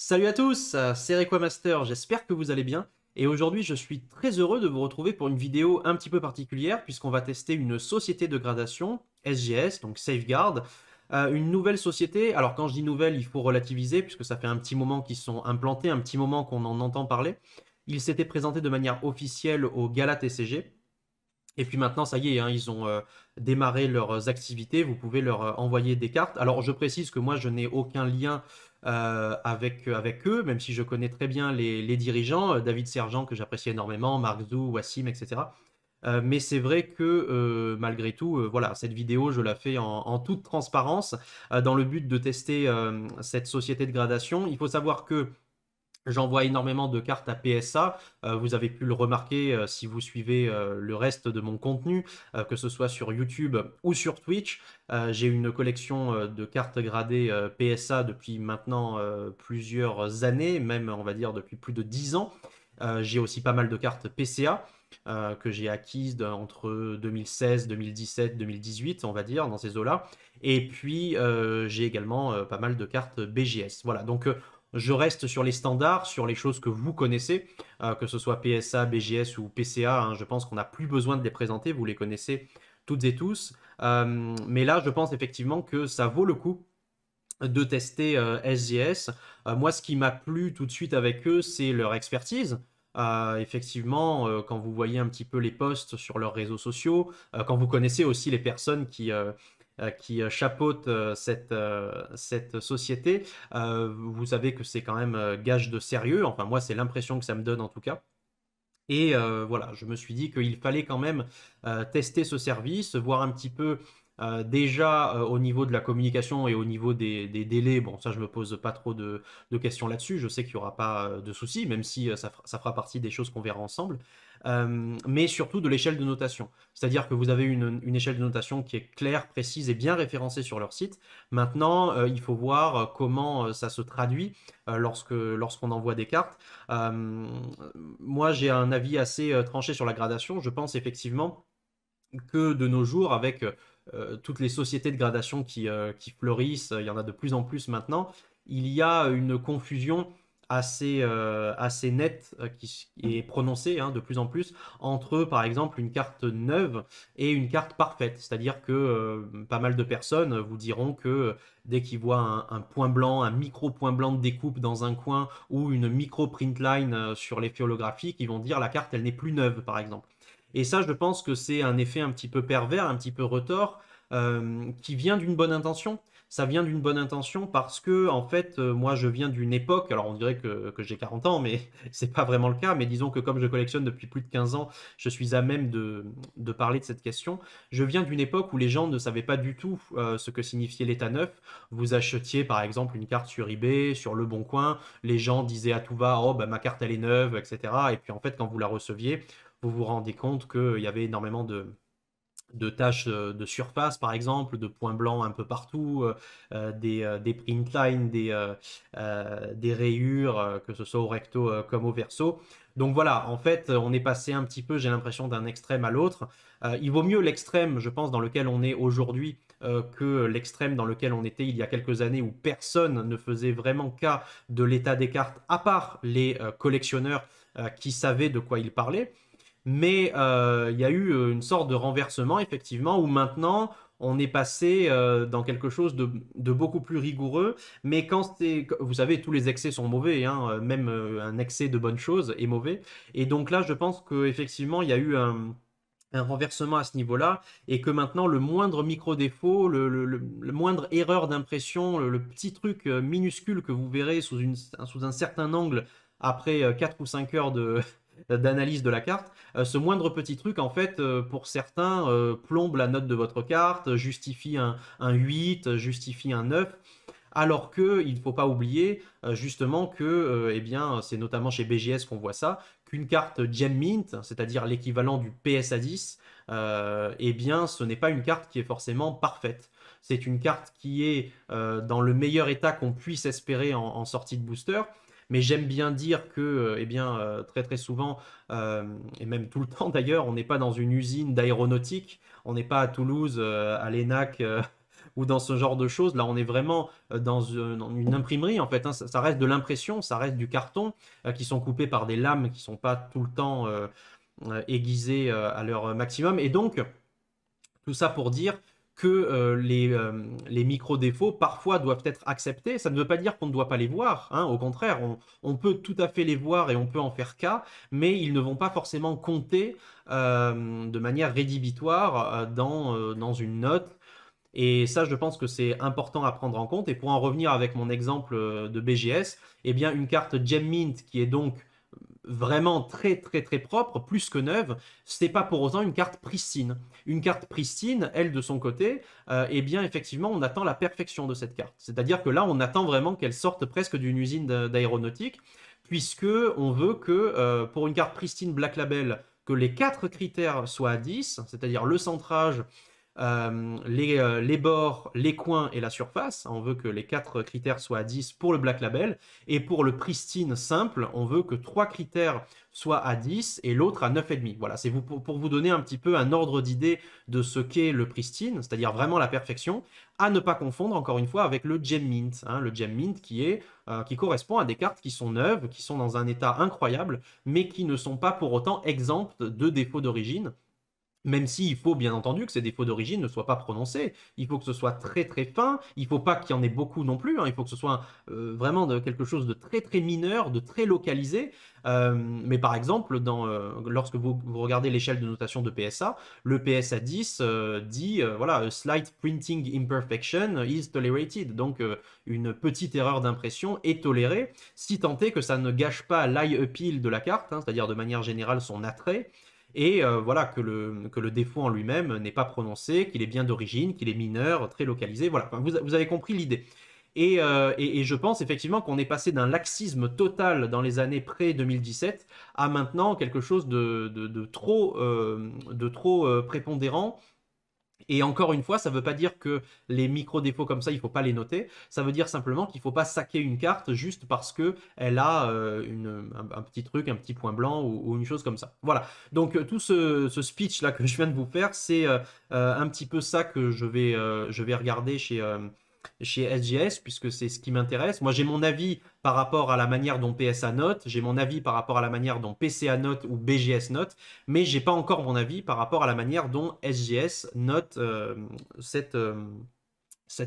Salut à tous, c'est Requamaster, j'espère que vous allez bien. Et aujourd'hui, je suis très heureux de vous retrouver pour une vidéo un petit peu particulière, puisqu'on va tester une société de gradation, SGS, donc Safeguard. Une nouvelle société, alors quand je dis nouvelle, il faut relativiser, puisque ça fait un petit moment qu'ils sont implantés, un petit moment qu'on en entend parler. Ils s'étaient présentés de manière officielle au Gala TCG. Et puis maintenant, ça y est, hein, ils ont démarré leurs activités. Vous pouvez leur envoyer des cartes. Alors, je précise que moi, je n'ai aucun lien avec eux, même si je connais très bien les dirigeants, David Sergent, que j'apprécie énormément, Mark Zhu, Wassim, etc. Mais c'est vrai que malgré tout, voilà, cette vidéo, je la fais en toute transparence dans le but de tester cette société de gradation. Il faut savoir que j'envoie énormément de cartes à PSA. Vous avez pu le remarquer si vous suivez le reste de mon contenu, que ce soit sur YouTube ou sur Twitch. J'ai une collection de cartes gradées PSA depuis maintenant plusieurs années, même on va dire depuis plus de 10 ans. J'ai aussi pas mal de cartes PCA que j'ai acquises entre 2016, 2017, 2018, on va dire, dans ces eaux-là. Et puis, j'ai également pas mal de cartes BGS. Voilà, donc je reste sur les standards, sur les choses que vous connaissez, que ce soit PSA, BGS ou PCA. Hein, je pense qu'on n'a plus besoin de les présenter, vous les connaissez toutes et tous. Mais là, je pense effectivement que ça vaut le coup de tester SGS. Moi, ce qui m'a plu tout de suite avec eux, c'est leur expertise. Effectivement, quand vous voyez un petit peu les posts sur leurs réseaux sociaux, quand vous connaissez aussi les personnes qui chapeautent cette société, vous savez que c'est quand même gage de sérieux. Enfin, moi, c'est l'impression que ça me donne en tout cas. Et voilà, je me suis dit qu'il fallait quand même tester ce service, voir un petit peu déjà au niveau de la communication et au niveau des délais. Bon, ça, je me pose pas trop de questions là-dessus. Je sais qu'il n'y aura pas de soucis, même si ça fera partie des choses qu'on verra ensemble. Mais surtout de l'échelle de notation. C'est-à-dire que vous avez une échelle de notation qui est claire, précise et bien référencée sur leur site. Maintenant, il faut voir comment ça se traduit lorsqu'on envoie des cartes. Euh, Moi, j'ai un avis assez tranché sur la gradation. Je pense effectivement que de nos jours, avec toutes les sociétés de gradation qui fleurissent, il y en a de plus en plus maintenant, il y a une confusion assez nette qui est prononcée hein, de plus en plus entre, par exemple, une carte neuve et une carte parfaite. C'est-à-dire que pas mal de personnes vous diront que dès qu'ils voient un point blanc, un micro point blanc de découpe dans un coin ou une micro print line sur l'effet holographique, ils vont dire la carte, elle n'est plus neuve, par exemple. Et ça, je pense que c'est un effet un petit peu pervers, un petit peu retors, qui vient d'une bonne intention. Ça vient d'une bonne intention parce que, en fait, moi, je viens d'une époque, alors on dirait que j'ai 40 ans, mais c'est pas vraiment le cas, mais disons que comme je collectionne depuis plus de 15 ans, je suis à même de parler de cette question. Je viens d'une époque où les gens ne savaient pas du tout ce que signifiait l'état neuf. Vous achetiez, par exemple, une carte sur eBay, sur Le Bon Coin, les gens disaient à tout va, oh, bah, ma carte, elle est neuve, etc. Et puis, en fait, quand vous la receviez, vous vous rendez compte qu'il y avait énormément de taches de surface, par exemple, de points blancs un peu partout, des print lines, des rayures, que ce soit au recto comme au verso. Donc voilà, en fait, on est passé un petit peu, j'ai l'impression, d'un extrême à l'autre. Il vaut mieux l'extrême, je pense, dans lequel on est aujourd'hui, que l'extrême dans lequel on était il y a quelques années où personne ne faisait vraiment cas de l'état des cartes, à part les collectionneurs qui savaient de quoi ils parlaient. Mais il y a eu une sorte de renversement, effectivement, où maintenant on est passé dans quelque chose de beaucoup plus rigoureux. Mais quand c'est, vous savez, tous les excès sont mauvais, hein, même un excès de bonnes choses est mauvais. Et donc là, je pense qu'effectivement, il y a eu un renversement à ce niveau-là, et que maintenant le moindre micro-défaut, le moindre erreur d'impression, le petit truc minuscule que vous verrez sous un certain angle après 4 ou 5 heures d'analyse de la carte, ce moindre petit truc, en fait, pour certains, plombe la note de votre carte, justifie un 8, justifie un 9. Alors que il ne faut pas oublier justement que eh bien, c'est notamment chez BGS qu'on voit ça, qu'une carte Gem Mint, c'est-à-dire l'équivalent du PSA 10, eh bien, ce n'est pas une carte qui est forcément parfaite. C'est une carte qui est dans le meilleur état qu'on puisse espérer en sortie de booster. Mais j'aime bien dire que, eh bien, très très souvent, et même tout le temps d'ailleurs, on n'est pas dans une usine d'aéronautique, on n'est pas à Toulouse, à l'ENAC, ou dans ce genre de choses. Là, on est vraiment dans une imprimerie, en fait, hein. Ça reste de l'impression, ça reste du carton, qui sont coupés par des lames qui sont pas tout le temps aiguisées à leur maximum. Et donc, tout ça pour dire que les micro-défauts, parfois, doivent être acceptés. Ça ne veut pas dire qu'on ne doit pas les voir, hein. Au contraire, on peut tout à fait les voir et on peut en faire cas, mais ils ne vont pas forcément compter de manière rédhibitoire dans une note. Et ça, je pense que c'est important à prendre en compte. Et pour en revenir avec mon exemple de BGS, eh bien, une carte Gem Mint qui est donc vraiment très très très propre, plus que neuve, c'est pas pour autant une carte pristine. Une carte pristine, elle de son côté, eh bien effectivement on attend la perfection de cette carte. C'est-à-dire que là on attend vraiment qu'elle sorte presque d'une usine d'aéronautique, puisque on veut que pour une carte pristine Black Label, que les 4 critères soient à 10, c'est-à-dire le centrage, les bords, les coins et la surface. On veut que les 4 critères soient à 10 pour le Black Label. Et pour le pristine simple, on veut que 3 critères soient à 10 et l'autre à 9,5. Voilà, c'est pour vous donner un petit peu un ordre d'idée de ce qu'est le pristine, c'est-à-dire vraiment la perfection, à ne pas confondre encore une fois avec le Gem Mint. Hein, le Gem Mint qui correspond à des cartes qui sont neuves, qui sont dans un état incroyable, mais qui ne sont pas pour autant exemptes de défauts d'origine. Même s'il faut bien entendu que ces défauts d'origine ne soient pas prononcés, il faut que ce soit très très fin, il ne faut pas qu'il y en ait beaucoup non plus, hein. Il faut que ce soit vraiment quelque chose de très très mineur, de très localisé. Mais par exemple, lorsque vous regardez l'échelle de notation de PSA, le PSA 10 dit voilà, a slight printing imperfection is tolerated, donc une petite erreur d'impression est tolérée, si tant est que ça ne gâche pas l'eye appeal de la carte, hein, c'est-à-dire de manière générale son attrait. Et voilà, que le défaut en lui-même n'est pas prononcé, qu'il est bien d'origine, qu'il est mineur, très localisé. Voilà, enfin, vous avez compris l'idée. Et je pense effectivement qu'on est passé d'un laxisme total dans les années pré-2017 à maintenant quelque chose de trop prépondérant. Et encore une fois, ça ne veut pas dire que les micro-défauts comme ça, il ne faut pas les noter. Ça veut dire simplement qu'il ne faut pas saquer une carte juste parce qu'elle a un petit truc, un petit point blanc ou une chose comme ça. Voilà. Donc tout ce speech-là que je viens de vous faire, c'est un petit peu ça que je vais regarder chez SGS, puisque c'est ce qui m'intéresse. Moi, j'ai mon avis par rapport à la manière dont PSA note, j'ai mon avis par rapport à la manière dont PCA note ou BGS note, mais j'ai pas encore mon avis par rapport à la manière dont SGS note cet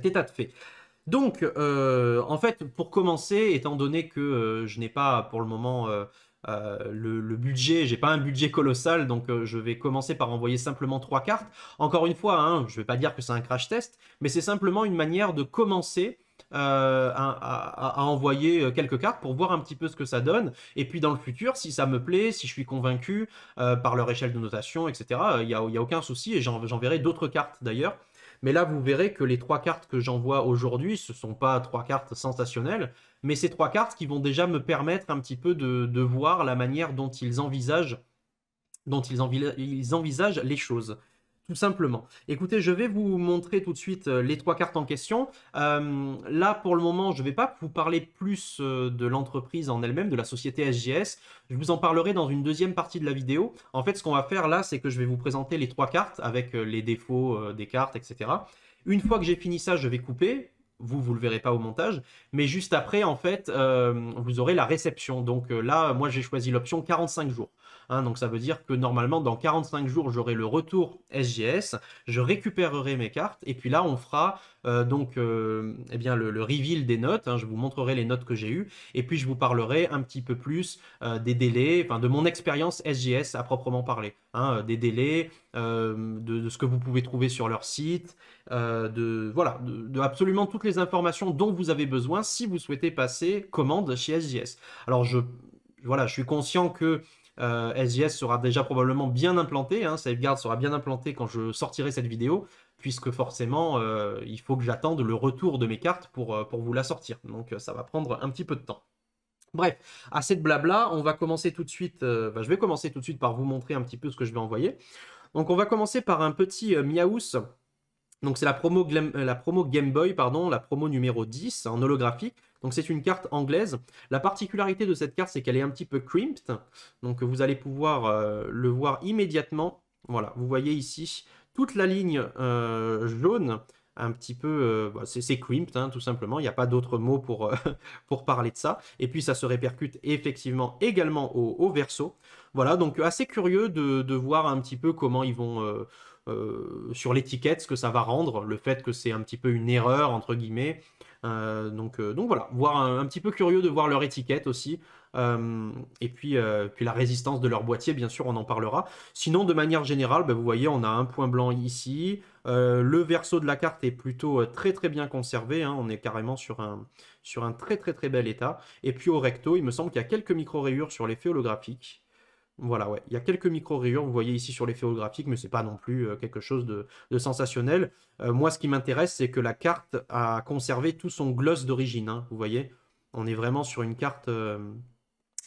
état de fait. Donc, en fait, pour commencer, étant donné que je n'ai pas pour le moment le budget, j'ai pas un budget colossal, donc je vais commencer par envoyer simplement 3 cartes. Encore une fois, hein, je ne vais pas dire que c'est un crash test, mais c'est simplement une manière de commencer à envoyer quelques cartes pour voir un petit peu ce que ça donne. Et puis dans le futur, si ça me plaît, si je suis convaincu par leur échelle de notation, etc., il n'y a aucun souci et j'enverrai d'autres cartes d'ailleurs. Mais là, vous verrez que les 3 cartes que j'envoie aujourd'hui, ce ne sont pas 3 cartes sensationnelles, mais c'est 3 cartes qui vont déjà me permettre un petit peu de voir la manière dont ils envisagent les choses. Tout simplement. Écoutez, je vais vous montrer tout de suite les 3 cartes en question. Là, pour le moment, je ne vais pas vous parler plus de l'entreprise en elle-même, de la société SGS. Je vous en parlerai dans une deuxième partie de la vidéo. En fait, ce qu'on va faire là, c'est que je vais vous présenter les 3 cartes avec les défauts des cartes, etc. Une fois que j'ai fini ça, je vais couper. Vous le verrez pas au montage, mais juste après, en fait, vous aurez la réception. Donc là, moi, j'ai choisi l'option 45 jours. Hein, donc ça veut dire que normalement, dans 45 jours, j'aurai le retour SGS, je récupérerai mes cartes, et puis là, on fera eh bien, le reveal des notes. Hein, je vous montrerai les notes que j'ai eues, et puis je vous parlerai un petit peu plus des délais, enfin de mon expérience SGS à proprement parler. Hein, des délais, de ce que vous pouvez trouver sur leur site, voilà, de absolument toutes les informations dont vous avez besoin si vous souhaitez passer commande chez SGS. Alors voilà, je suis conscient que SGS sera déjà probablement bien implanté, hein, Safeguard sera bien implanté quand je sortirai cette vidéo, puisque forcément il faut que j'attende le retour de mes cartes pour vous la sortir. Donc ça va prendre un petit peu de temps. Bref, assez de blabla, on va commencer tout de suite, je vais commencer tout de suite par vous montrer un petit peu ce que je vais envoyer. Donc on va commencer par un petit Miaous. Donc c'est la promo Game Boy, pardon, la promo numéro 10 en holographique. Donc c'est une carte anglaise. La particularité de cette carte, c'est qu'elle est un petit peu crimped. Donc vous allez pouvoir le voir immédiatement. Voilà, vous voyez ici toute la ligne jaune un petit peu, bah, c'est crimped, hein, tout simplement, il n'y a pas d'autre mot pour, pour parler de ça. Et puis ça se répercute effectivement également au verso. Voilà, donc assez curieux de voir un petit peu comment ils vont, sur l'étiquette, ce que ça va rendre, le fait que c'est un petit peu une erreur, entre guillemets. Donc voilà, voir un petit peu curieux de voir leur étiquette aussi. Et puis la résistance de leur boîtier, bien sûr, on en parlera. Sinon, de manière générale, bah, vous voyez, on a un point blanc ici. Le verso de la carte est plutôt très très bien conservé, hein. On est carrément sur un très très très bel état. Et puis au recto, il me semble qu'il y a quelques micro-rayures sur l'effet holographique. Voilà, ouais. Il y a quelques micro-rayures, vous voyez ici sur l'effet holographique, mais c'est pas non plus quelque chose de sensationnel. Moi, ce qui m'intéresse, c'est que la carte a conservé tout son gloss d'origine, hein, vous voyez. On est vraiment sur une carte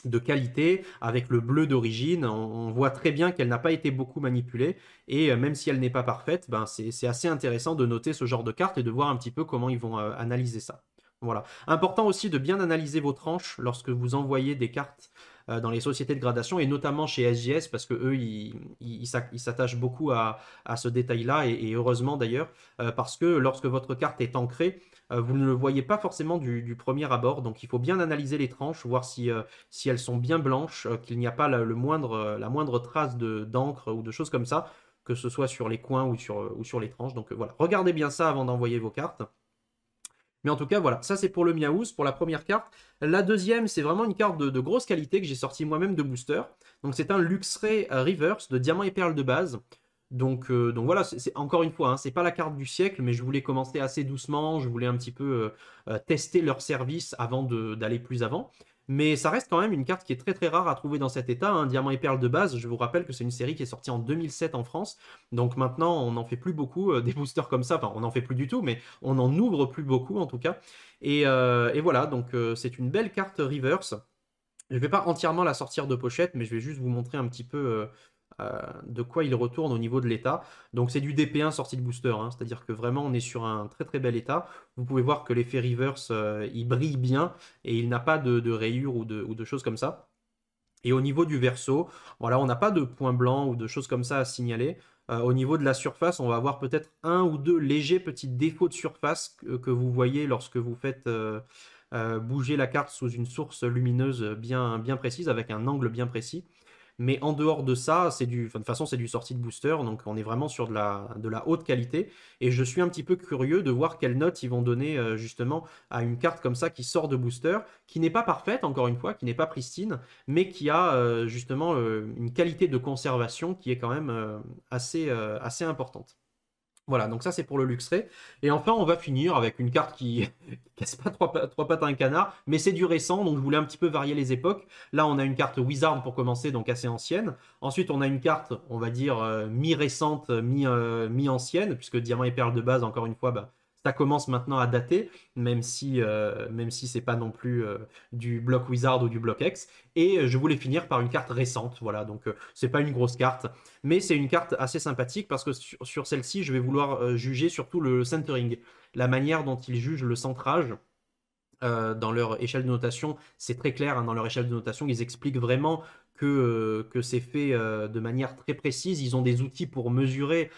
de qualité, avec le bleu d'origine. On voit très bien qu'elle n'a pas été beaucoup manipulée, et même si elle n'est pas parfaite, ben c'est assez intéressant de noter ce genre de carte et de voir un petit peu comment ils vont analyser ça. Voilà. Important aussi de bien analyser vos tranches lorsque vous envoyez des cartes dans les sociétés de gradation, et notamment chez SGS, parce que eux, ils s'attachent beaucoup à ce détail-là, et heureusement d'ailleurs, parce que lorsque votre carte est ancrée, vous ne le voyez pas forcément du premier abord, donc il faut bien analyser les tranches, voir si elles sont bien blanches, qu'il n'y a pas la moindre trace d'encre ou de choses comme ça, que ce soit sur les coins ou sur les tranches. Donc voilà, regardez bien ça avant d'envoyer vos cartes. Mais en tout cas, voilà, ça c'est pour le Miaouz, pour la première carte. La deuxième, c'est vraiment une carte de grosse qualité que j'ai sortie moi-même de booster. Donc c'est un Luxray Reverse de diamant et perle de base. Donc voilà, encore une fois, hein, c'est pas la carte du siècle, mais je voulais commencer assez doucement, je voulais un petit peu tester leur service avant d'aller plus avant. Mais ça reste quand même une carte qui est très très rare à trouver dans cet état, hein. Diamant et perle de base, je vous rappelle que c'est une série qui est sortie en 2007 en France. Donc maintenant, on n'en fait plus beaucoup, des boosters comme ça. Enfin, on n'en fait plus du tout, mais on n'en ouvre plus beaucoup en tout cas. Et voilà, donc c'est une belle carte reverse. Je ne vais pas entièrement la sortir de pochette, mais je vais juste vous montrer un petit peu de quoi il retourne au niveau de l'état. Donc c'est du DP1 sorti de booster, hein, c'est-à-dire que vraiment on est sur un très très bel état. Vous pouvez voir que l'effet reverse, il brille bien et il n'a pas de rayures ou de choses comme ça. Et au niveau du verso, voilà, on n'a pas de points blancs ou de choses comme ça à signaler. Au niveau de la surface, on va avoir peut-être un ou deux légers petits défauts de surface que vous voyez lorsque vous faites bouger la carte sous une source lumineuse bien précise, avec un angle bien précis. Mais en dehors de ça, de toute façon, c'est du sorti de booster, donc on est vraiment sur de la haute qualité. Et je suis un petit peu curieux de voir quelles notes ils vont donner justement à une carte comme ça qui sort de booster, qui n'est pas parfaite, encore une fois, qui n'est pas pristine, mais qui a justement une qualité de conservation qui est quand même assez importante. Voilà, donc ça c'est pour le Luxray. Et enfin, on va finir avec une carte qui casse pas trois pattes à un canard, mais c'est du récent, donc je voulais un petit peu varier les époques. Là, on a une carte Wizard pour commencer, donc assez ancienne. Ensuite, on a une carte, on va dire, mi-récente, mi-ancienne, puisque Diamant et Perle de base, encore une fois, bah, ça commence maintenant à dater, même si c'est pas non plus du bloc Wizard ou du bloc X. Et je voulais finir par une carte récente, voilà, donc c'est pas une grosse carte, mais c'est une carte assez sympathique parce que sur celle-ci, je vais vouloir juger surtout le centering, la manière dont ils jugent le centrage. Dans leur échelle de notation, c'est très clair, hein, dans leur échelle de notation, ils expliquent vraiment que c'est fait de manière très précise. Ils ont des outils pour mesurer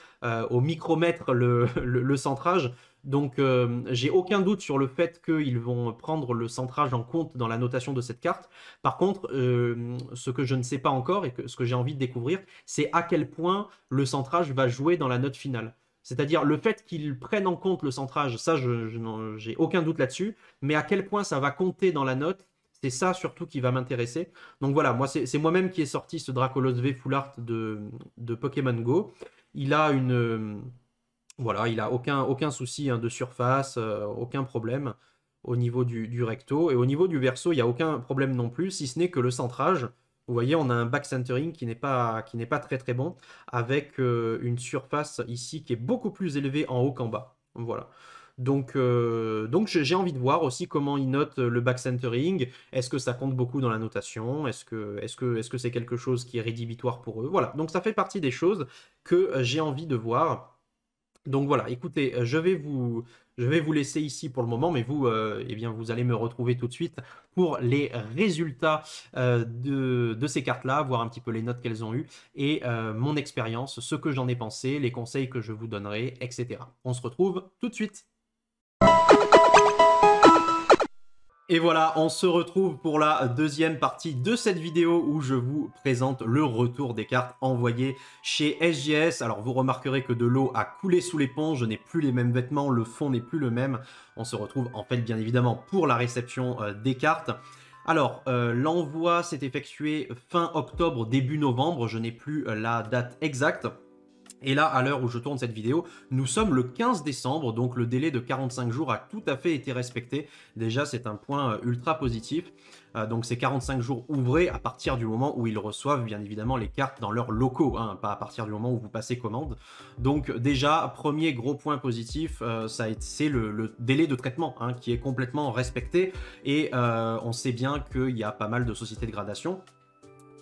au micromètre le centrage. Donc j'ai aucun doute sur le fait qu'ils vont prendre le centrage en compte dans la notation de cette carte. Par contre, ce que je ne sais pas encore et ce que j'ai envie de découvrir, c'est à quel point le centrage va jouer dans la note finale. C'est-à-dire le fait qu'ils prennent en compte le centrage, ça, j'ai aucun doute là-dessus, mais à quel point ça va compter dans la note, c'est ça surtout qui va m'intéresser. Donc voilà, moi c'est moi-même qui ai sorti ce Dracolos V Full Art de Pokémon Go. Il a voilà, il a aucun souci, hein, de surface, aucun problème au niveau du recto. Et au niveau du verso, il n'y a aucun problème non plus, si ce n'est que le centrage. Vous voyez, on a un back centering qui n'est pas très très bon, avec une surface ici qui est beaucoup plus élevée en haut qu'en bas. Voilà. Donc j'ai envie de voir aussi comment ils notent le back centering. Est-ce que ça compte beaucoup dans la notation? Est-ce que c'est quelque chose qui est rédhibitoire pour eux? Voilà. Donc ça fait partie des choses que j'ai envie de voir. Donc voilà, écoutez, Je vais vous laisser ici pour le moment, mais vous, eh bien, vous allez me retrouver tout de suite pour les résultats de ces cartes-là, voir un petit peu les notes qu'elles ont eues et mon expérience, ce que j'en ai pensé, les conseils que je vous donnerai, etc. On se retrouve tout de suite. Et voilà, on se retrouve pour la deuxième partie de cette vidéo où je vous présente le retour des cartes envoyées chez SGS. Alors vous remarquerez que de l'eau a coulé sous les ponts, je n'ai plus les mêmes vêtements, le fond n'est plus le même. On se retrouve en fait bien évidemment pour la réception des cartes. Alors, l'envoi s'est effectué fin octobre, début novembre, je n'ai plus la date exacte. Et là, à l'heure où je tourne cette vidéo, nous sommes le 15 décembre, donc le délai de 45 jours a tout à fait été respecté. Déjà, c'est un point ultra positif. Donc c'est 45 jours ouvrés à partir du moment où ils reçoivent bien évidemment les cartes dans leurs locaux, hein, pas à partir du moment où vous passez commande. Donc déjà, premier gros point positif, c'est le délai de traitement hein, qui est complètement respecté. Et on sait bien qu'il y a pas mal de sociétés de gradation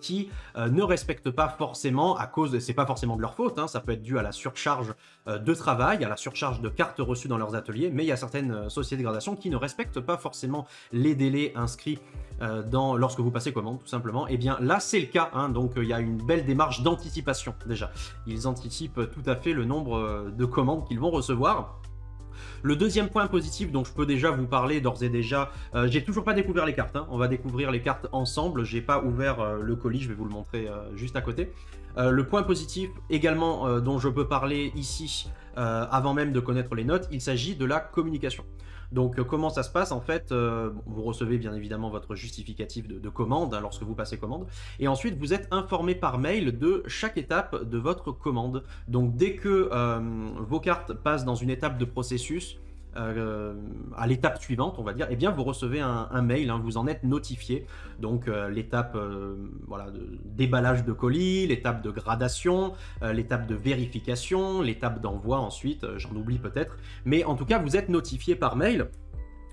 qui ne respectent pas forcément à cause, c'est pas forcément de leur faute, hein, ça peut être dû à la surcharge de travail, à la surcharge de cartes reçues dans leurs ateliers, mais il y a certaines sociétés de gradation qui ne respectent pas forcément les délais inscrits lorsque vous passez commande, tout simplement. Et bien là, c'est le cas, hein, donc il y a une belle démarche d'anticipation déjà. Ils anticipent tout à fait le nombre de commandes qu'ils vont recevoir. Le deuxième point positif dont je peux déjà vous parler d'ores et déjà, j'ai toujours pas découvert les cartes, hein. On va découvrir les cartes ensemble, j'ai pas ouvert le colis, je vais vous le montrer juste à côté. Le point positif également dont je peux parler ici, avant même de connaître les notes, il s'agit de la communication. Donc comment ça se passe en fait, vous recevez bien évidemment votre justificatif de commande hein, lorsque vous passez commande, et ensuite vous êtes informé par mail de chaque étape de votre commande. Donc dès que vos cartes passent dans une étape de processus, à l'étape suivante, on va dire, eh bien vous recevez un mail, hein, vous en êtes notifié. Donc l'étape voilà, déballage de colis, l'étape de gradation, l'étape de vérification, l'étape d'envoi ensuite, j'en oublie peut-être, mais en tout cas vous êtes notifié par mail.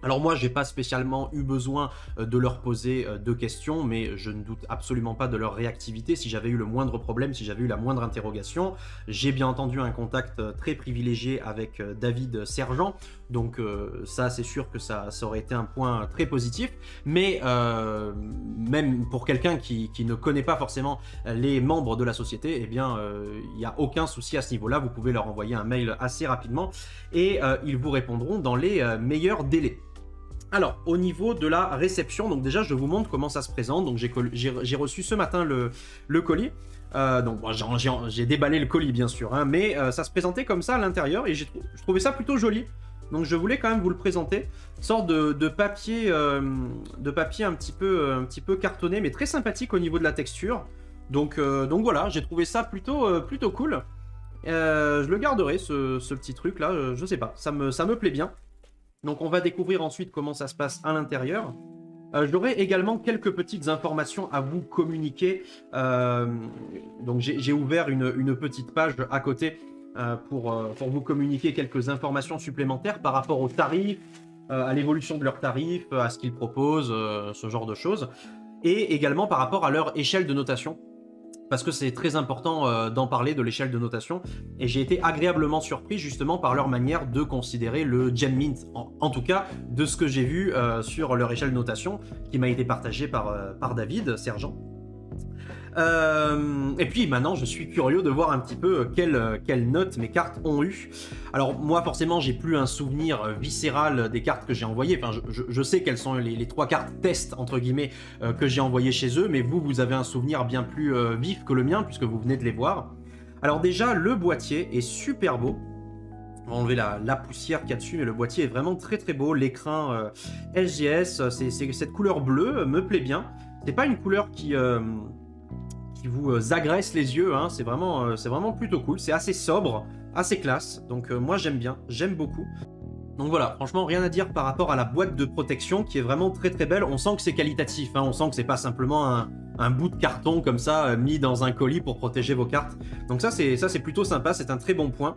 Alors moi, j'ai pas spécialement eu besoin de leur poser de questions, mais je ne doute absolument pas de leur réactivité. Si j'avais eu le moindre problème, si j'avais eu la moindre interrogation, j'ai bien entendu un contact très privilégié avec David Sergent, donc ça c'est sûr que ça aurait été un point très positif, mais même pour quelqu'un qui ne connaît pas forcément les membres de la société, eh bien il n'y a aucun souci à ce niveau-là, vous pouvez leur envoyer un mail assez rapidement et ils vous répondront dans les meilleurs délais. Alors, au niveau de la réception, donc déjà je vous montre comment ça se présente. Donc j'ai reçu ce matin le colis. Donc bon, j'ai déballé le colis bien sûr, hein, mais ça se présentait comme ça à l'intérieur et je trouvais ça plutôt joli. Donc je voulais quand même vous le présenter. Une sorte de papier un petit peu cartonné, mais très sympathique au niveau de la texture. Donc voilà, j'ai trouvé ça plutôt cool. Je le garderai ce petit truc là, je sais pas, ça me plaît bien. Donc on va découvrir ensuite comment ça se passe à l'intérieur. J'aurai également quelques petites informations à vous communiquer. Donc j'ai ouvert une petite page à côté pour vous communiquer quelques informations supplémentaires par rapport aux tarifs, à l'évolution de leurs tarifs, à ce qu'ils proposent, ce genre de choses. Et également par rapport à leur échelle de notation. Parce que c'est très important d'en parler de l'échelle de notation, et j'ai été agréablement surpris justement par leur manière de considérer le Gem Mint, en tout cas de ce que j'ai vu sur leur échelle de notation, qui m'a été partagée par David Sergent. Et puis maintenant je suis curieux de voir un petit peu quelles notes mes cartes ont eu. Alors moi forcément j'ai plus un souvenir viscéral des cartes que j'ai envoyées, enfin je sais quelles sont les 3 cartes test entre guillemets que j'ai envoyées chez eux, mais vous avez un souvenir bien plus vif que le mien puisque vous venez de les voir. Alors déjà le boîtier est super beau. On va enlever la poussière qu'il y a dessus, mais le boîtier est vraiment très beau. L'écrin SGS, cette couleur bleue me plaît bien. C'est pas une couleur qui vous agresse les yeux, hein. C'est vraiment plutôt cool, c'est assez sobre, assez classe, donc moi j'aime bien, j'aime beaucoup. Donc voilà, franchement rien à dire par rapport à la boîte de protection qui est vraiment très belle. On sent que c'est qualitatif, hein. On sent que c'est pas simplement un bout de carton comme ça mis dans un colis pour protéger vos cartes. Donc ça c'est plutôt sympa, c'est un très bon point.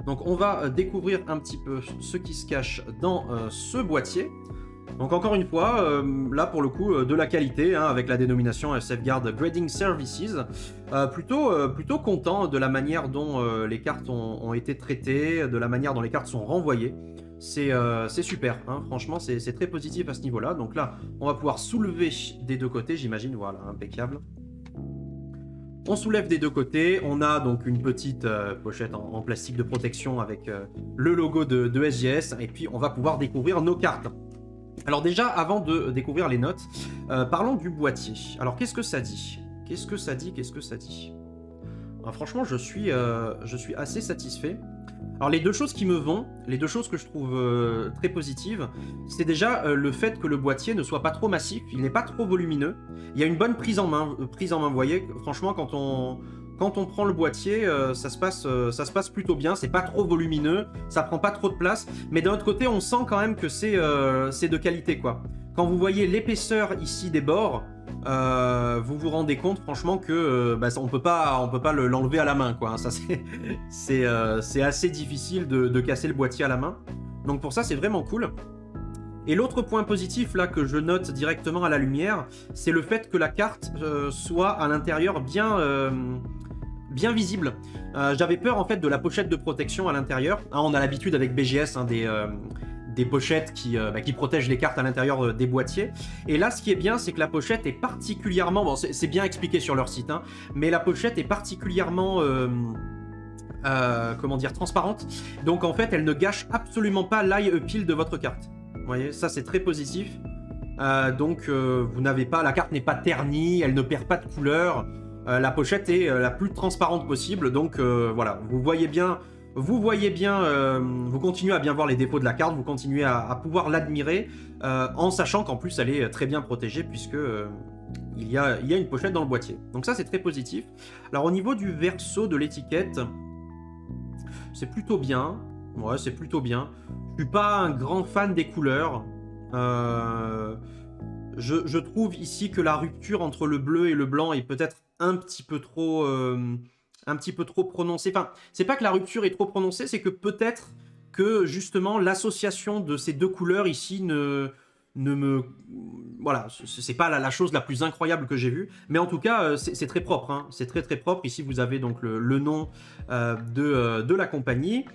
Donc on va découvrir un petit peu ce qui se cache dans ce boîtier. Donc encore une fois, là pour le coup, de la qualité, hein, avec la dénomination Safeguard Grading Services. Plutôt content de la manière dont les cartes ont été traitées, de la manière dont les cartes sont renvoyées. C'est super, hein, franchement c'est très positif à ce niveau-là. Donc là, on va pouvoir soulever des deux côtés, j'imagine, voilà, impeccable. On soulève des deux côtés, on a donc une petite pochette en plastique de protection avec le logo de SGS, et puis on va pouvoir découvrir nos cartes. Alors déjà, avant de découvrir les notes, parlons du boîtier. Alors qu'est-ce que ça dit? Qu'est-ce que ça dit? Alors, franchement, je suis assez satisfait. Alors les deux choses qui me vont, les deux choses que je trouve très positives, c'est déjà le fait que le boîtier ne soit pas trop massif, il n'est pas trop volumineux. Il y a une bonne prise en main, vous voyez, franchement quand on prend le boîtier, ça se passe plutôt bien, c'est pas trop volumineux, ça prend pas trop de place, mais d'un autre côté on sent quand même que c'est de qualité quoi. Quand vous voyez l'épaisseur ici des bords, vous vous rendez compte franchement que on peut pas l'enlever à la main quoi. Ça c'est assez difficile de casser le boîtier à la main. Donc pour ça c'est vraiment cool. Et l'autre point positif là que je note directement à la lumière, c'est le fait que la carte soit à l'intérieur bien visible. J'avais peur en fait de la pochette de protection à l'intérieur. Hein, on a l'habitude avec BGS hein, des pochettes qui protègent les cartes à l'intérieur des boîtiers. Et là, ce qui est bien, c'est que la pochette est particulièrement... Bon, c'est bien expliqué sur leur site, hein, mais la pochette est particulièrement... comment dire, transparente. Donc en fait, elle ne gâche absolument pas l'eye appeal de votre carte. Vous voyez, ça c'est très positif. Vous n'avez pas... La carte n'est pas ternie, elle ne perd pas de couleur. La pochette est la plus transparente possible. Donc voilà, vous voyez bien... Vous continuez à bien voir les défauts de la carte, vous continuez à pouvoir l'admirer, en sachant qu'en plus elle est très bien protégée puisque il y a une pochette dans le boîtier. Donc ça c'est très positif. Alors au niveau du verso de l'étiquette, c'est plutôt bien. Ouais, c'est plutôt bien. Je suis pas un grand fan des couleurs. Je trouve ici que la rupture entre le bleu et le blanc est peut-être un petit peu trop prononcée. Enfin, c'est pas que la rupture est trop prononcée, c'est que peut-être que justement l'association de ces deux couleurs ici voilà, c'est pas la chose la plus incroyable que j'ai vue, mais en tout cas c'est très propre, hein. C'est très très propre. Ici vous avez donc le nom de la compagnie.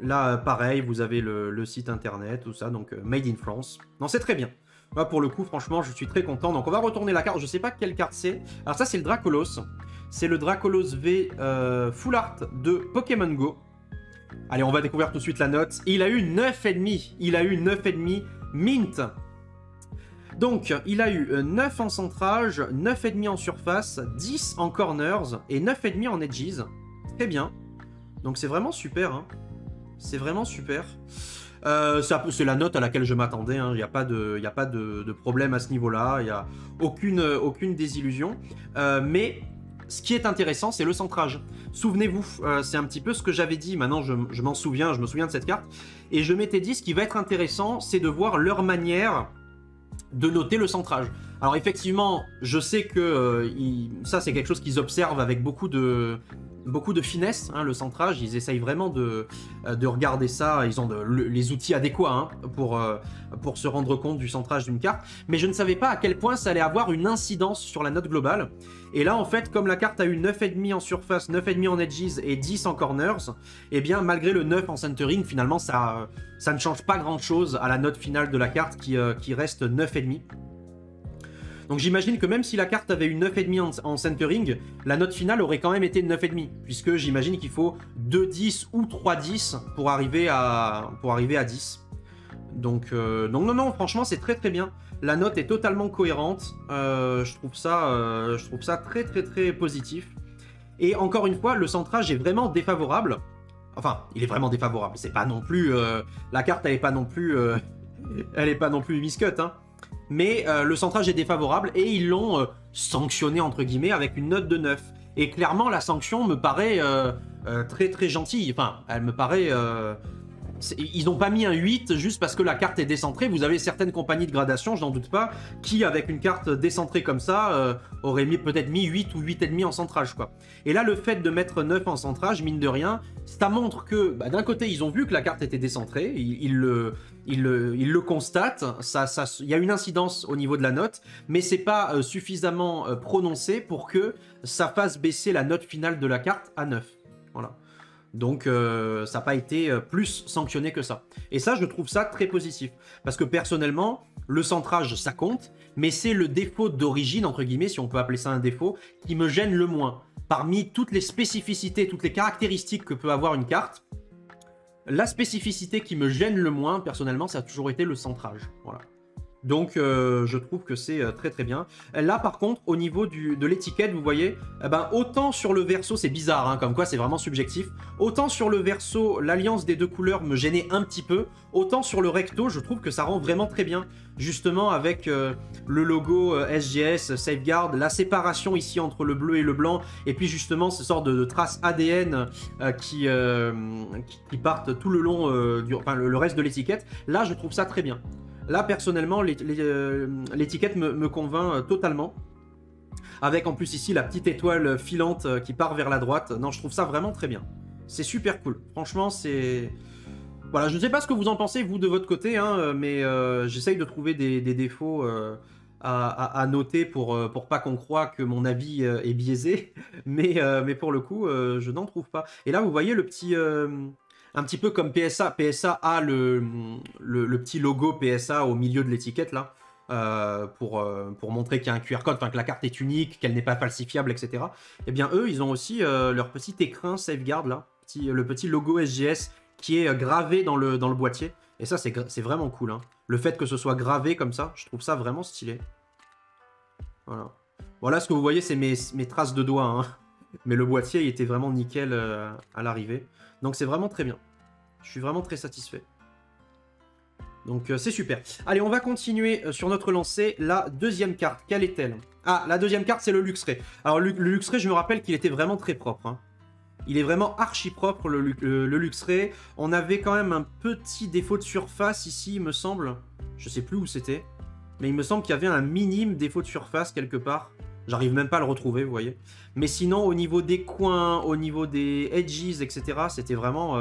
Là pareil, vous avez le site internet, tout ça, donc Made in France. Non, c'est très bien. Là, pour le coup, franchement, je suis très content. Donc on va retourner la carte, je sais pas quelle carte c'est. Alors ça c'est le Dracolos. C'est le Dracolos V Full Art de Pokémon Go. Allez, on va découvrir tout de suite la note. Il a eu 9,5. Il a eu 9,5 mint. Donc, il a eu 9 en centrage, 9,5 en surface, 10 en corners et 9,5 en edges. Très bien. Donc c'est vraiment super. Hein. C'est vraiment super. C'est la note à laquelle je m'attendais. Hein. Il n'y a pas de problème à ce niveau-là. Il n'y a aucune désillusion. Mais... ce qui est intéressant, c'est le centrage. Souvenez-vous, c'est un petit peu ce que j'avais dit. Maintenant, je me souviens de cette carte. Et je m'étais dit, ce qui va être intéressant, c'est de voir leur manière de noter le centrage. Alors effectivement, je sais que ça, c'est quelque chose qu'ils observent avec beaucoup de finesse, hein, le centrage. Ils essayent vraiment de regarder ça. Ils ont les outils adéquats hein, pour se rendre compte du centrage d'une carte. Mais je ne savais pas à quel point ça allait avoir une incidence sur la note globale. Et là, en fait, comme la carte a eu 9,5 en surface, 9,5 en edges et 10 en corners, eh bien, malgré le 9 en centering, finalement, ça ne change pas grand-chose à la note finale de la carte qui reste 9,5. Donc j'imagine que même si la carte avait eu 9,5 en centering, la note finale aurait quand même été 9,5, puisque j'imagine qu'il faut 2,10 ou 3,10 pour arriver à 10. Donc non, franchement, c'est très très bien. La note est totalement cohérente. Je trouve ça très très très positif. Et encore une fois, le centrage est vraiment défavorable. Enfin, il est vraiment défavorable. C'est pas non plus... la carte, elle est pas non plus... elle est pas non plus miscut, hein. Mais le centrage est défavorable et ils l'ont sanctionné, entre guillemets, avec une note de 9. Et clairement, la sanction me paraît très très gentille. Enfin, elle me paraît... Ils n'ont pas mis un 8 juste parce que la carte est décentrée. Vous avez certaines compagnies de gradation, je n'en doute pas, qui avec une carte décentrée comme ça, auraient peut-être mis 8 ou 8,5 en centrage, quoi. Et là, le fait de mettre 9 en centrage, mine de rien, ça montre que, bah, d'un côté, ils ont vu que la carte était décentrée, ils le constatent, il y a une incidence au niveau de la note, mais c'est pas suffisamment prononcé pour que ça fasse baisser la note finale de la carte à 9. Voilà. Donc ça n'a pas été plus sanctionné que ça. Et ça, je trouve ça très positif. Parce que personnellement, le centrage, ça compte, mais c'est le défaut d'origine, entre guillemets, si on peut appeler ça un défaut, qui me gêne le moins. Parmi toutes les spécificités, toutes les caractéristiques que peut avoir une carte, la spécificité qui me gêne le moins, personnellement, ça a toujours été le centrage. Voilà. Donc je trouve que c'est très très bien. Là par contre au niveau de l'étiquette, vous voyez, autant sur le verso, c'est bizarre hein, comme quoi c'est vraiment subjectif, autant sur le verso l'alliance des deux couleurs me gênait un petit peu, autant sur le recto je trouve que ça rend vraiment très bien, justement avec le logo SGS, Safeguard, la séparation ici entre le bleu et le blanc, et puis justement ce sort de traces ADN qui partent tout le long, le reste de l'étiquette. Là je trouve ça très bien. Là, personnellement, l'étiquette me convainc totalement. Avec en plus ici la petite étoile filante qui part vers la droite. Non, je trouve ça vraiment très bien. C'est super cool. Franchement, c'est... Voilà, je ne sais pas ce que vous en pensez, vous, de votre côté, hein, mais j'essaye de trouver des défauts à noter pour pas qu'on croie que mon avis est biaisé. Mais pour le coup, je n'en trouve pas. Et là, vous voyez le petit... un petit peu comme PSA. PSA a le petit logo PSA au milieu de l'étiquette, là, pour montrer qu'il y a un QR code, enfin que la carte est unique, qu'elle n'est pas falsifiable, etc. Eh bien, eux, ils ont aussi leur petit écrin Safeguard, là, le petit logo SGS qui est gravé dans le boîtier. Et ça, c'est vraiment cool. Hein. Le fait que ce soit gravé comme ça, je trouve ça vraiment stylé. Voilà. Voilà, ce que vous voyez, c'est mes traces de doigts. Hein. Mais le boîtier, il était vraiment nickel à l'arrivée. Donc c'est vraiment très bien. Je suis vraiment très satisfait. Donc c'est super. Allez, on va continuer sur notre lancée. La deuxième carte, quelle est-elle? Ah, la deuxième carte, c'est le Luxray. Alors le Luxray, je me rappelle qu'il était vraiment très propre. Hein. Il est vraiment archi propre, le Luxray. On avait quand même un petit défaut de surface ici, il me semble. Je sais plus où c'était. Mais il me semble qu'il y avait un minime défaut de surface quelque part. J'arrive même pas à le retrouver, vous voyez. Mais sinon, au niveau des coins, au niveau des edges, etc., c'était vraiment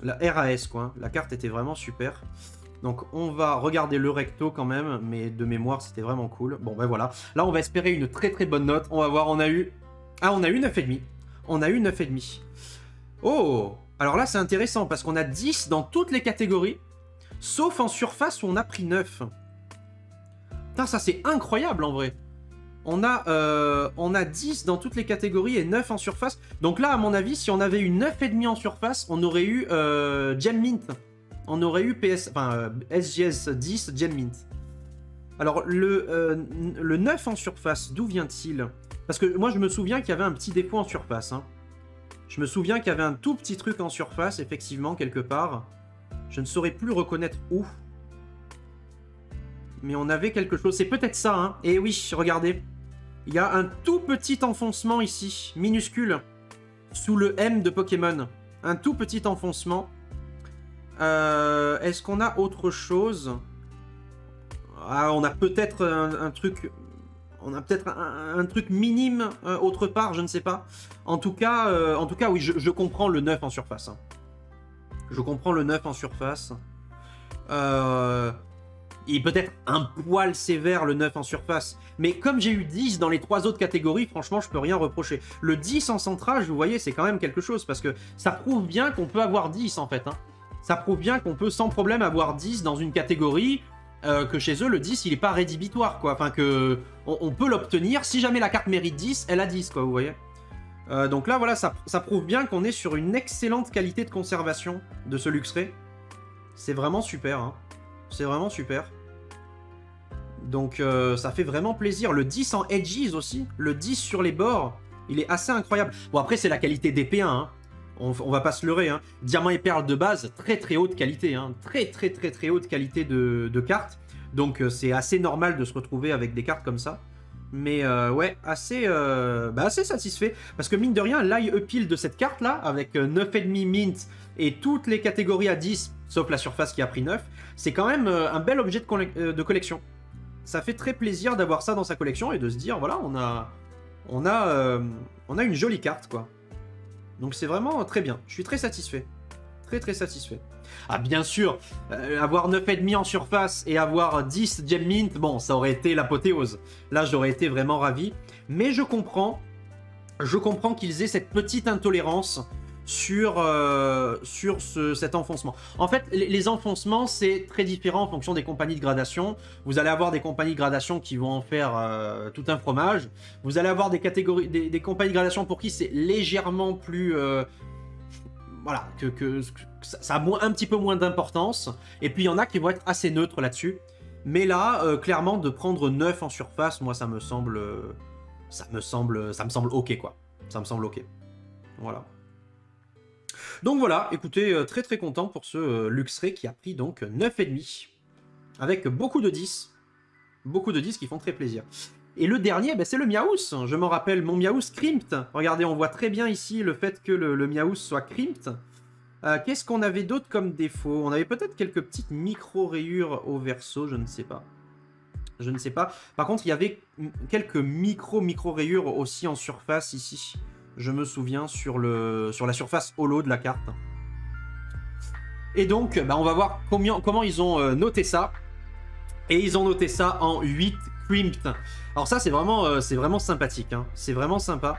la RAS, quoi. La carte était vraiment super. Donc, on va regarder le recto quand même, mais de mémoire, c'était vraiment cool. Bon, ben voilà. Là, on va espérer une très très bonne note. On va voir, on a eu 9,5. On a eu 9,5. Oh! Alors là, c'est intéressant, parce qu'on a 10 dans toutes les catégories, sauf en surface où on a pris 9. Putain, ça c'est incroyable en vrai. On a 10 dans toutes les catégories et 9 en surface. Donc là, à mon avis, si on avait eu 9,5 en surface, on aurait eu Gem Mint. On aurait eu SGS 10 Gem Mint. Alors, le 9 en surface, d'où vient-il? Parce que moi, je me souviens qu'il y avait un petit défaut en surface. Hein. Je me souviens qu'il y avait un tout petit truc en surface, effectivement, quelque part. Je ne saurais plus reconnaître où. Mais on avait quelque chose. C'est peut-être ça, hein. Et oui, regardez. Il y a un tout petit enfoncement ici, minuscule, sous le M de Pokémon. Un tout petit enfoncement. Est-ce qu'on a autre chose? Ah, on a peut-être un truc... On a peut-être un truc minime autre part, je ne sais pas. En tout cas, oui, je comprends le 9 en surface. Hein. Je comprends le 9 en surface. Il est peut-être un poil sévère le 9 en surface. Mais comme j'ai eu 10 dans les 3 autres catégories, franchement, je peux rien reprocher. Le 10 en centrage, vous voyez, c'est quand même quelque chose. Parce que ça prouve bien qu'on peut avoir 10, en fait. Hein. Ça prouve bien qu'on peut sans problème avoir 10 dans une catégorie... que chez eux, le 10, il n'est pas rédhibitoire, quoi. Enfin, que on peut l'obtenir. Si jamais la carte mérite 10, elle a 10, quoi, vous voyez. Donc là, voilà, ça prouve bien qu'on est sur une excellente qualité de conservation de ce Luxray. C'est vraiment super, hein. C'est vraiment super. Donc, ça fait vraiment plaisir. Le 10 en edges aussi, le 10 sur les bords, il est assez incroyable. Bon, après, c'est la qualité DP1, hein. On va pas se leurrer, hein. Diamant et perle de base, très très haute qualité, hein. Très haute qualité de cartes. Donc c'est assez normal de se retrouver avec des cartes comme ça. Mais ouais, assez satisfait. Parce que mine de rien, l'eye appeal de cette carte là, avec 9,5 mint et toutes les catégories à 10, sauf la surface qui a pris 9, c'est quand même un bel objet de collection. Ça fait très plaisir d'avoir ça dans sa collection et de se dire, voilà, on a une jolie carte, quoi. Donc c'est vraiment très bien. Je suis très satisfait. Très satisfait. Ah bien sûr, avoir 9,5 en surface et avoir 10 gem mint, bon, ça aurait été l'apothéose. Là, j'aurais été vraiment ravi. Mais je comprends qu'ils aient cette petite intolérance sur cet enfoncement. En fait, les enfoncements, c'est très différent en fonction des compagnies de gradation. Vous allez avoir des compagnies de gradation qui vont en faire tout un fromage. Vous allez avoir des compagnies de gradation pour qui c'est légèrement plus... voilà, que ça a un petit peu moins d'importance. Et puis il y en a qui vont être assez neutres là-dessus. Mais là, clairement, de prendre 9 en surface, moi ça me semble ok, quoi. Ça me semble ok. Voilà. Donc voilà, écoutez, très content pour ce Luxray qui a pris donc 9,5. Avec beaucoup de 10. Beaucoup de 10 qui font très plaisir. Et le dernier, ben, c'est le Miaous. Je m'en rappelle, mon Miaous Crimped. Regardez, on voit très bien ici le fait que le Miaous soit Crimped. Qu'est-ce qu'on avait d'autre comme défaut? On avait peut-être quelques petites micro-rayures au verso, je ne sais pas. Je ne sais pas. Par contre, il y avait quelques micro-rayures aussi en surface ici. Je me souviens sur la surface holo de la carte. Et donc, bah, on va voir comment ils ont noté ça. Et ils ont noté ça en 8 crimped. Alors ça, c'est vraiment sympathique. Hein. C'est vraiment sympa.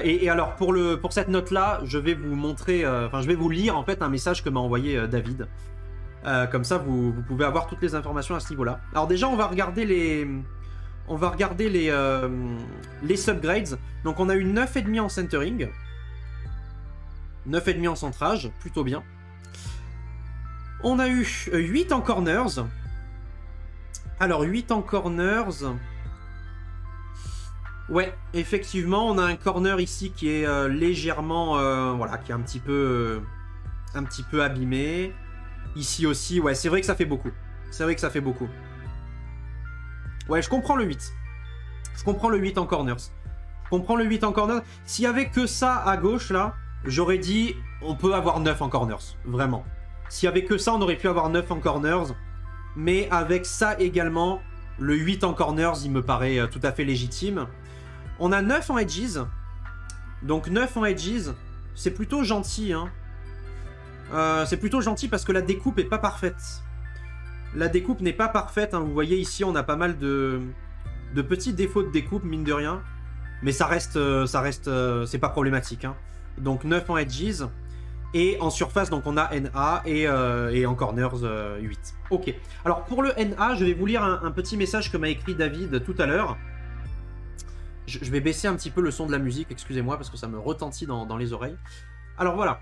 Et alors, pour cette note-là, je vais vous montrer... je vais vous lire en fait un message que m'a envoyé David. Comme ça, vous pouvez avoir toutes les informations à ce niveau-là. Alors déjà, on va regarder les subgrades. Donc on a eu 9,5 en centering. 9,5 en centrage, plutôt bien. On a eu 8 en corners. Alors 8 en corners. Ouais, effectivement, on a un corner ici qui est légèrement... voilà, qui est un petit peu abîmé. Ici aussi, ouais, c'est vrai que ça fait beaucoup. C'est vrai que ça fait beaucoup. Ouais, je comprends le 8. Je comprends le 8 en corners. Je comprends le 8 en corners. S'il y avait que ça à gauche, là, j'aurais dit on peut avoir 9 en corners. Vraiment. S'il y avait que ça, on aurait pu avoir 9 en corners. Mais avec ça également, le 8 en corners, il me paraît tout à fait légitime. On a 9 en edges. Donc 9 en edges, c'est plutôt gentil, hein. C'est plutôt gentil parce que la découpe est pas parfaite. La découpe n'est pas parfaite, hein. Vous voyez ici, on a pas mal de petits défauts de découpe, mine de rien. Mais ça reste c'est pas problématique, hein. Donc 9 en edges. Et en surface, donc on a NA et en corners 8. Ok. Alors pour le NA, je vais vous lire un petit message que m'a écrit David tout à l'heure. Je vais baisser un petit peu le son de la musique, excusez-moi, parce que ça me retentit dans les oreilles. Alors voilà.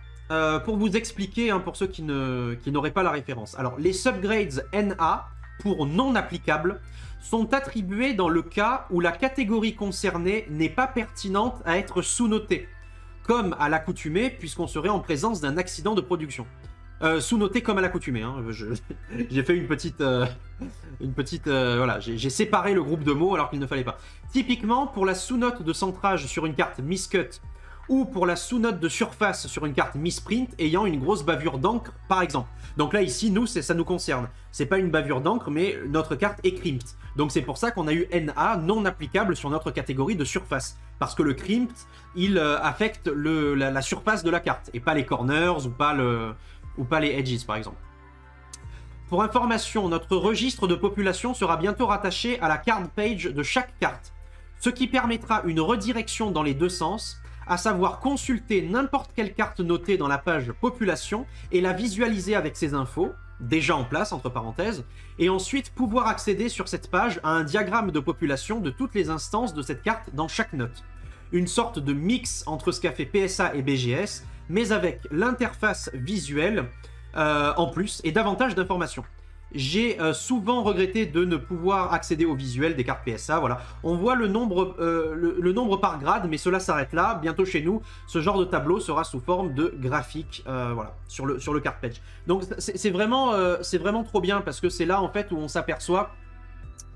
Pour vous expliquer, hein, pour ceux qui n'auraient pas la référence. Alors, les subgrades NA, pour non applicables, sont attribués dans le cas où la catégorie concernée n'est pas pertinente à être sous-notée, comme à l'accoutumée, puisqu'on serait en présence d'un accident de production. Sous-noté comme à l'accoutumée. Hein. J'ai fait une petite... voilà, j'ai séparé le groupe de mots alors qu'il ne fallait pas. Typiquement, pour la sous-note de centrage sur une carte miscut, ou pour la sous-note de surface sur une carte misprint ayant une grosse bavure d'encre, par exemple. Donc là, ici, nous, ça nous concerne. C'est pas une bavure d'encre, mais notre carte est crimped. Donc c'est pour ça qu'on a eu NA non applicable sur notre catégorie de surface. Parce que le crimped, il affecte la surface de la carte, et pas les corners, ou pas les edges, par exemple. Pour information, notre registre de population sera bientôt rattaché à la card page de chaque carte, ce qui permettra une redirection dans les deux sens, à savoir consulter n'importe quelle carte notée dans la page population et la visualiser avec ses infos, déjà en place entre parenthèses, et ensuite pouvoir accéder sur cette page à un diagramme de population de toutes les instances de cette carte dans chaque note. Une sorte de mix entre ce qu'a fait PSA et BGS, mais avec l'interface visuelle en plus et davantage d'informations. J'ai souvent regretté de ne pouvoir accéder au visuel des cartes PSA, voilà. On voit le nombre par grade, mais cela s'arrête là. Bientôt chez nous, ce genre de tableau sera sous forme de graphique, voilà, sur le card page. Donc c'est vraiment trop bien, parce que c'est là, en fait, où on s'aperçoit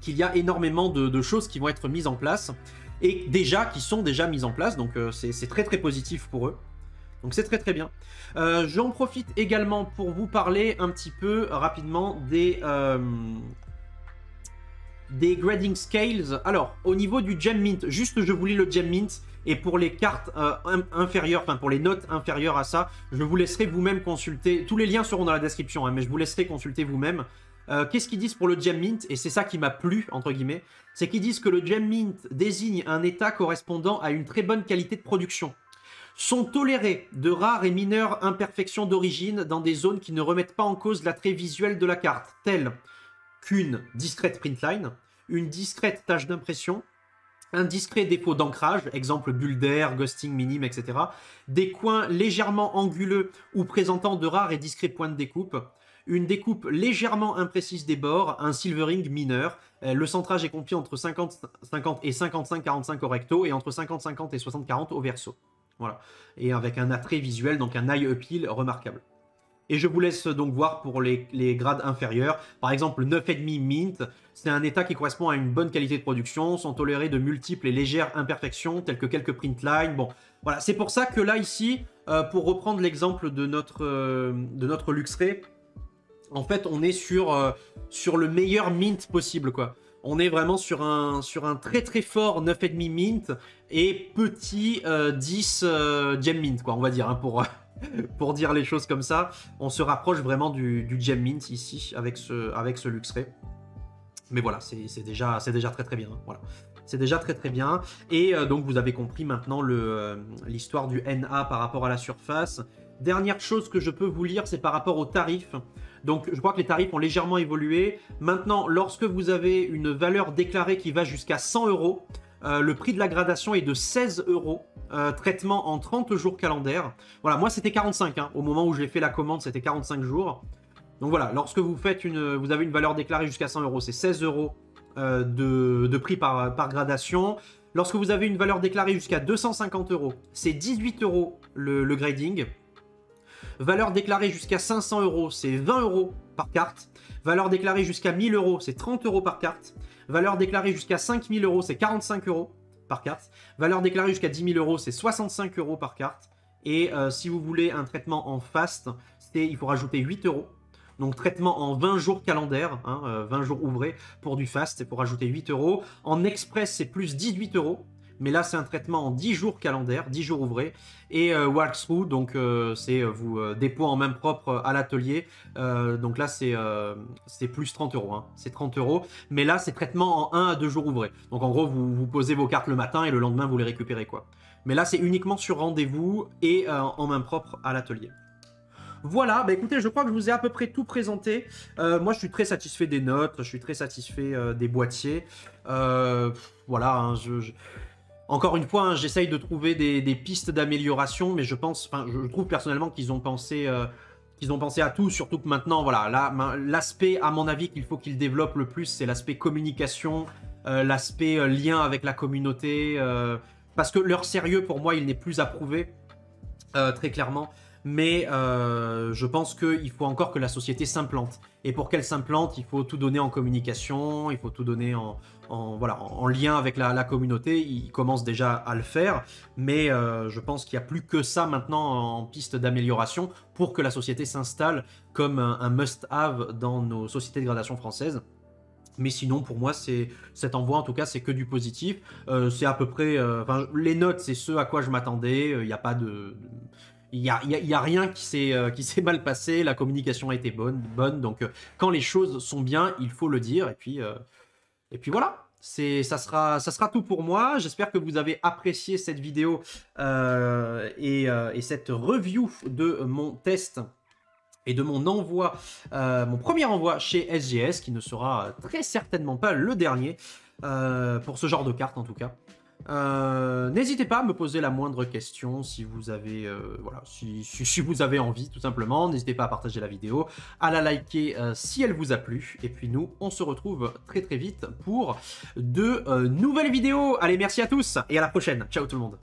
qu'il y a énormément de choses qui vont être mises en place, et qui sont déjà mises en place, donc c'est très très positif pour eux. Donc c'est très très bien. J'en profite également pour vous parler un petit peu rapidement des grading scales. Alors, au niveau du gem mint, juste je vous lis le gem mint, et pour les cartes inférieures, enfin pour les notes inférieures à ça, je vous laisserai vous-même consulter. Tous les liens seront dans la description, hein, mais je vous laisserai consulter vous-même. Qu'est-ce qu'ils disent pour le gem mint? Et c'est ça qui m'a plu, entre guillemets. C'est qu'ils disent que le gem mint désigne un état correspondant à une très bonne qualité de production. Sont tolérées de rares et mineures imperfections d'origine dans des zones qui ne remettent pas en cause l'attrait visuel de la carte, telles qu'une discrète printline, une discrète tache d'impression, un discret défaut d'ancrage, exemple bulle d'air, ghosting minime, etc. Des coins légèrement anguleux ou présentant de rares et discrets points de découpe, une découpe légèrement imprécise des bords, un silvering mineur. Le centrage est compris entre 50 et 55-45 au recto et entre 50-50 et 60-40 au verso. Voilà. Et avec un attrait visuel, donc un eye appeal remarquable. Et je vous laisse donc voir pour les grades inférieurs. Par exemple, le 9,5 mint, c'est un état qui correspond à une bonne qualité de production, sont tolérés de multiples et légères imperfections, telles que quelques print lines. Bon, voilà, c'est pour ça que là, ici, pour reprendre l'exemple de notre Luxray, en fait, on est sur le meilleur mint possible, quoi. On est vraiment sur un très très fort 9,5 mint et petit 10 gem mint, quoi, on va dire, hein, pour dire les choses comme ça. On se rapproche vraiment du gem mint ici avec ce Luxray. Mais voilà, c'est déjà très très bien. Hein, voilà. C'est déjà très très bien. Et donc vous avez compris maintenant l'histoire du NA par rapport à la surface. Dernière chose que je peux vous lire, c'est par rapport aux tarifs. Donc je crois que les tarifs ont légèrement évolué. Maintenant, lorsque vous avez une valeur déclarée qui va jusqu'à 100 €, le prix de la gradation est de 16 €. Traitement en 30 jours calendaires. Voilà, moi c'était 45. Hein. Au moment où j'ai fait la commande, c'était 45 jours. Donc voilà, lorsque vous avez une valeur déclarée jusqu'à 100 €, c'est 16 € de prix par gradation. Lorsque vous avez une valeur déclarée jusqu'à 250 €, c'est 18 € le grading. Valeur déclarée jusqu'à 500 €, c'est 20 € par carte. Valeur déclarée jusqu'à 1000 €, c'est 30 € par carte. Valeur déclarée jusqu'à 5000 €, c'est 45 € par carte. Valeur déclarée jusqu'à 10 000 €, c'est 65 € par carte. Et si vous voulez un traitement en fast, il faut rajouter 8 €. Donc traitement en 20 jours calendaires, hein, 20 jours ouvrés pour du fast, c'est pour rajouter 8 €. En express, c'est plus 18 €. Mais là, c'est un traitement en 10 jours calendaires, 10 jours ouvrés. Et walkthrough, donc c'est vous dépôt en main propre à l'atelier. Donc là, c'est plus 30 €. Hein. C'est 30 €. Mais là, c'est traitement en 1 à 2 jours ouvrés. Donc en gros, vous posez vos cartes le matin et le lendemain, vous les récupérez, quoi. Mais là, c'est uniquement sur rendez-vous et en main propre à l'atelier. Voilà, bah écoutez, je crois que je vous ai à peu près tout présenté. Moi, je suis très satisfait des notes, je suis très satisfait des boîtiers. Voilà, hein, encore une fois, hein, j'essaye de trouver des pistes d'amélioration, mais je trouve personnellement qu'ils ont pensé à tout, surtout que maintenant, voilà, l'aspect, à mon avis, qu'il faut qu'ils développent le plus, c'est l'aspect communication, l'aspect lien avec la communauté, parce que leur sérieux, pour moi, il n'est plus à prouver, très clairement. Mais je pense qu'il faut encore que la société s'implante. Et pour qu'elle s'implante, il faut tout donner en communication, il faut tout donner en lien avec la communauté. Ils commencent déjà à le faire, mais je pense qu'il n'y a plus que ça maintenant en piste d'amélioration pour que la société s'installe comme un must-have dans nos sociétés de gradation françaises. Mais sinon, pour moi, cet envoi, en tout cas, c'est que du positif. C'est à peu près... les notes, c'est ce à quoi je m'attendais. Il n'y a pas de... Il y a rien qui s'est mal passé, la communication a été bonne. Donc quand les choses sont bien, il faut le dire. Et puis voilà, ça sera tout pour moi. J'espère que vous avez apprécié cette vidéo et cette review de mon test et de mon envoi, mon premier envoi chez SGS, qui ne sera très certainement pas le dernier, pour ce genre de carte en tout cas. N'hésitez pas à me poser la moindre question si vous avez, voilà, si vous avez envie, tout simplement. N'hésitez pas à partager la vidéo, à la liker si elle vous a plu. Et puis nous, on se retrouve très très vite pour de nouvelles vidéos. Allez, merci à tous et à la prochaine. Ciao tout le monde.